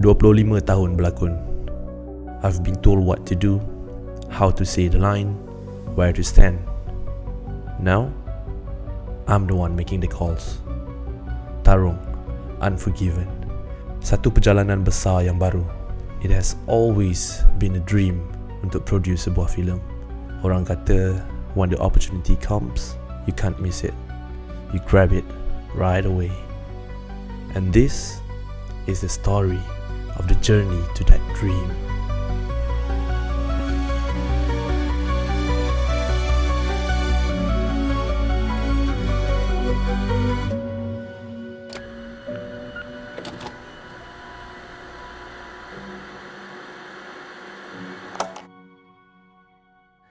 25 tahun berlakon. I've been told what to do, how to say the line, where to stand. Now, I'm the one making the calls. Tarung, Unforgiven. Satu perjalanan besar yang baru. It has always been a dream untuk produce sebuah filem. Orang kata, when the opportunity comes, you can't miss it. You grab it right away. And this is the story of the journey to that dream.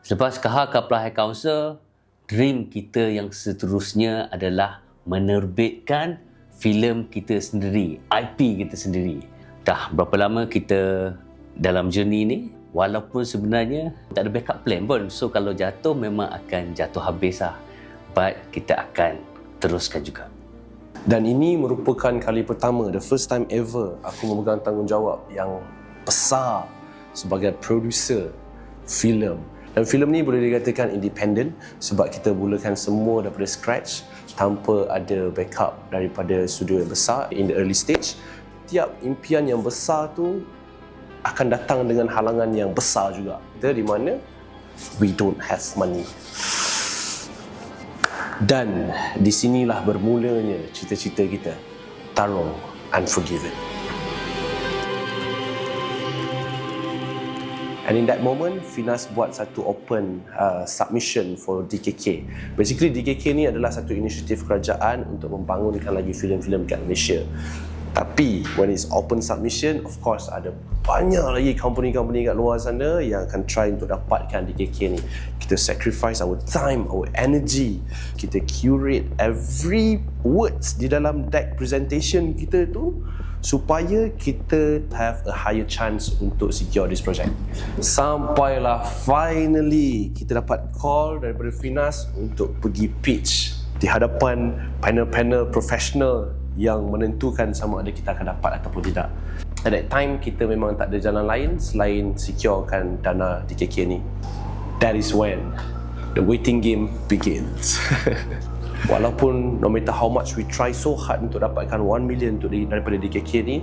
Selepas Kahar Kaplan High Council, dream kita yang seterusnya adalah menerbitkan filem kita sendiri, IP kita sendiri. Dah berapa lama kita dalam journey ni, walaupun sebenarnya tak ada backup plan pun. So kalau jatuh memang akan jatuh habis lah. But kita akan teruskan juga. Dan ini merupakan kali pertama, the first time ever aku memegang tanggungjawab yang besar sebagai producer filem. Dan filem ni boleh dikatakan independent sebab kita mulakan semua daripada scratch tanpa ada backup daripada studio yang besar in the early stage. Tiap impian yang besar tu akan datang dengan halangan yang besar juga. Di mana we don't have money. Dan di sinilah bermulanya cita-cita kita, Tarung Unforgiven. And in that moment, Finas buat satu open submission for DKK. Basically, DKK ni adalah satu inisiatif kerajaan untuk membangunkan lagi filem-filem kat Malaysia. Tapi, when it's open submission, of course, ada banyak lagi company-company kat luar sana yang akan try untuk dapatkan DKK ni. Kita sacrifice our time, our energy. Kita curate every words di dalam deck presentation kita tu supaya kita have a higher chance untuk secure this project. Sampailah finally kita dapat call daripada Finas untuk pergi pitch di hadapan panel-panel profesional yang menentukan sama ada kita akan dapat ataupun tidak. At that time, kita memang tak ada jalan lain selain securekan dana DKK ni. That is when the waiting game begins. Walaupun no matter how much we try so hard untuk dapatkan 1 million daripada DKK ni,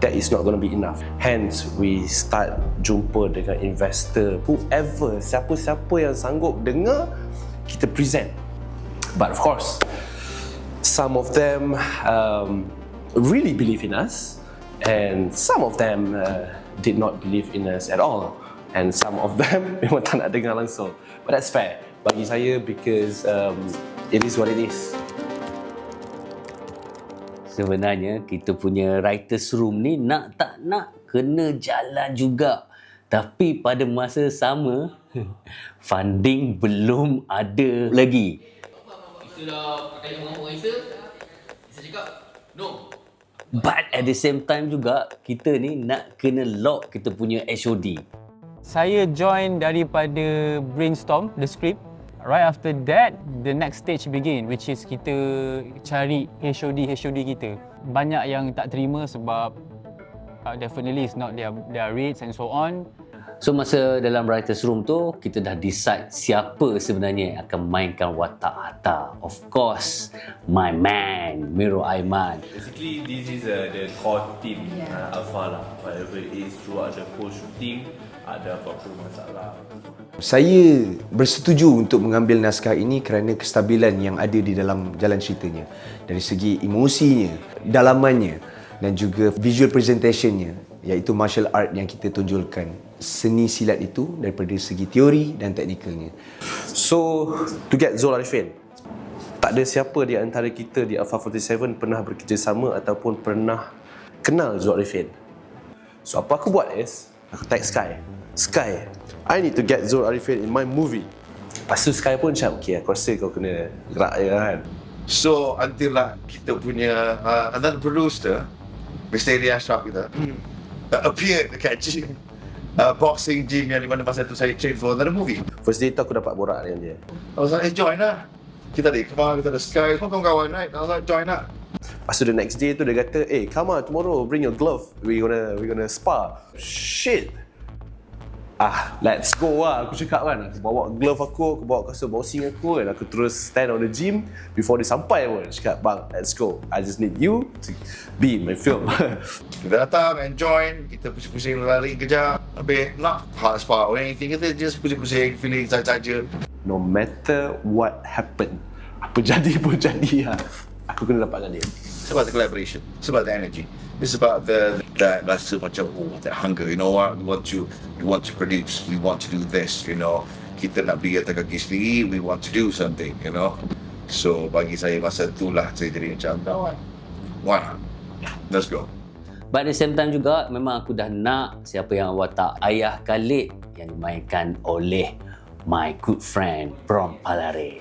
that is not going to be enough. Hence, we start jumpa dengan investor, whoever, siapa-siapa yang sanggup dengar kita present. But of course, some of them really believe in us, and some of them did not believe in us at all, and some of them memang tak nak dengar langsung. But that's fair bagi saya because it is what it is. Sebenarnya kita punya writers room ni nak tak nak kena jalan juga. Tapi pada masa sama funding belum ada lagi. Itulah pakai orang-orang Isa cakap no. But at the same time juga kita ni nak kena lock kita punya HOD. Saya join daripada brainstorm the script. Right after that, the next stage begin, which is kita cari HOD kita. Banyak yang tak terima sebab definitely it's not their rates and so on. So masa dalam writers room tu, kita dah decide siapa sebenarnya yang akan mainkan watak Hatta. Of course, my man, Miro Aiman. Basically, this is the core team Alpha lah. Whatever it is, throughout the whole shooting, ada apa-apa masalah. Saya bersetuju untuk mengambil naskah ini kerana kestabilan yang ada di dalam jalan ceritanya. Dari segi emosinya, dalamannya dan juga visual presentationnya, iaitu martial art yang kita tunjulkan. Seni silat itu daripada segi teori dan teknikalnya. So, to get Zul Arifin, tak ada siapa di antara kita di Alpha 47 pernah bekerjasama ataupun pernah kenal Zul Arifin. So, apa aku buat is, aku text Sky, I need to get Zul Arifin in my movie. Lepas tu Sky pun macam, okay, aku rasa kau kena gerak je kan. So, until lah kita punya another producer, Mr. Ilya Ashraf kita, appeared dekat gym, boxing gym yang di mana masa tu saya train for another movie. First day tu aku dapat borak dengan dia. I was like, join lah. Kita ada Iqbal, kita ada Sky, semua kawan-kawan, right? I was like, join lah. Lepas tu the next day tu dia kata, come on tomorrow, bring your glove, we gonna spar. Shit. Let's go lah, aku cakap kan. Aku bawa glove aku bawa kasut boxing aku, dan aku terus stand on the gym. Before dia sampai pun, cakap, bang, let's go, I just need you to be in my film. Kita datang and join, kita pusing-pusing lari kejap, habis nak hard spar or anything, kita just pusing-pusing, feeling saja-saja. No matter what happen, apa jadi pun jadi lah, aku kena dapatkan dia. It's about the collaboration, it's about the energy, it's about that rasa macam that hunger, you know what, we want to produce, we want to do this, you know, kita nak beri atas kaki sendiri, we want to do something, you know. So bagi saya masa itulah saya jadi macam, why not? Let's go. But at the same time juga, memang aku dah nak siapa yang watak Ayah Khalid yang dimainkan oleh my good friend Brom Palare.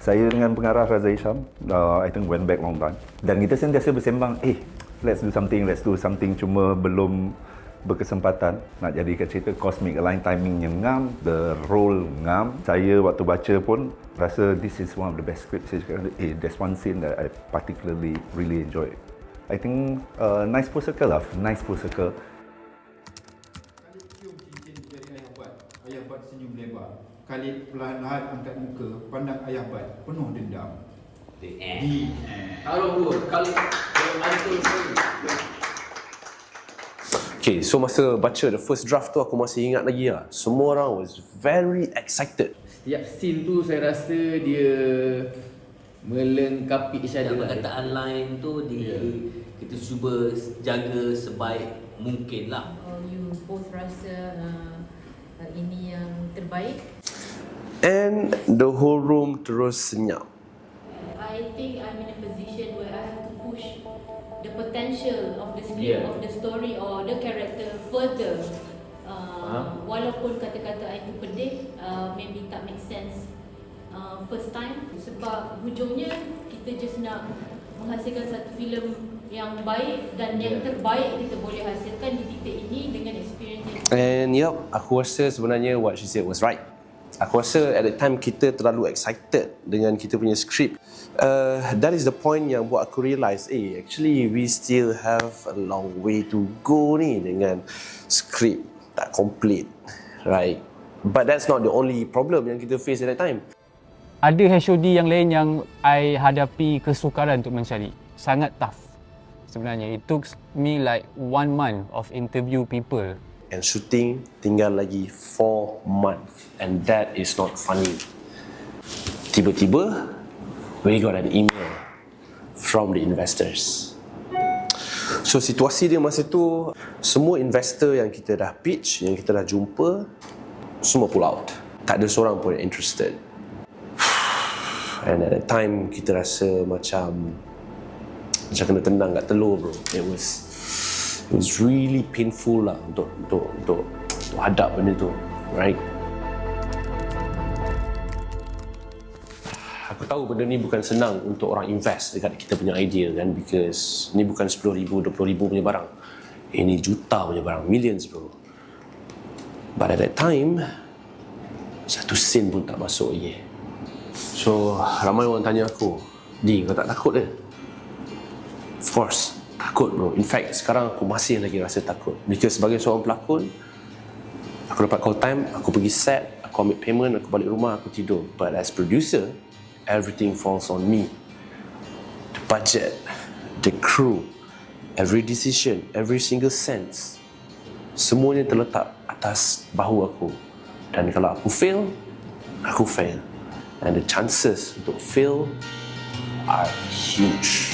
Saya dengan pengarah Raza Hisham, I think went back long time. Dan kita sentiasa bersembang, let's do something, cuma belum berkesempatan nak jadikan cerita Cosmic Align, timing yang ngam, the role ngam. Saya waktu baca pun rasa this is one of the best scripts. Saya cakap, there's one scene that I particularly really enjoyed. I think nice full circle lah, nice full circle. Cium cincin jari ayah buat senyum lebar. Khalid perlahan-lahan angkat muka, pandang ayah Bad, penuh dendam. Taruh dulu, Khalid yang answer story. Okay, so masa baca the first draft tu, aku masih ingat lagi lah, semua orang was very excited. Setiap scene tu saya rasa dia melengkapi each other. Perkataan lain tu kita cuba jaga sebaik mungkin lah. You both rasa ini yang terbaik? And the whole room terus senyap. I think I'm in a position where I have to push the potential of the script, of the story or the character further. Walaupun kata-kata itu pedih, maybe tak make sense first time. Sebab hujungnya kita just nak menghasilkan satu filem yang baik dan yang terbaik kita boleh hasilkan di titik ini dengan experience yang. And aku rasa sebenarnya what she said was right. Aku rasa at the time kita terlalu excited dengan kita punya script. That is the point yang buat aku realise, actually we still have a long way to go ni dengan script tak complete, right? But that's not the only problem yang kita face at that time. Ada HOD yang lain yang I hadapi kesukaran untuk mencari. Sangat tough sebenarnya. It took me like 1 month of interview people. And shooting tinggal lagi 4 months. And that is not funny. Tiba-tiba, we got an email from the investors. So situasi dia masa tu, semua investor yang kita dah pitch, yang kita dah jumpa, semua pull out. Tak ada seorang pun interested. And at that time, kita rasa macam kena tendang kat telur, bro. It was really painful lah untuk hadap benda tu, right? Aku tahu benda ni bukan senang untuk orang invest dekat kita punya idea kan, because ni bukan 10,000, 20,000 punya barang. Ini juta punya barang, millions bro. But at that time, satu sen pun tak masuk lagi. So, ramai orang tanya aku, Di, kau tak takut ke? Of course, takut bro. In fact, sekarang aku masih lagi rasa takut. Because sebagai seorang pelakon, aku dapat call time, aku pergi set, aku ambil payment, aku balik rumah, aku tidur. But as producer, everything falls on me. The budget, the crew, every decision, every single cent, semuanya terletak atas bahu aku. Dan kalau aku fail, aku fail. And the chances untuk fail are huge.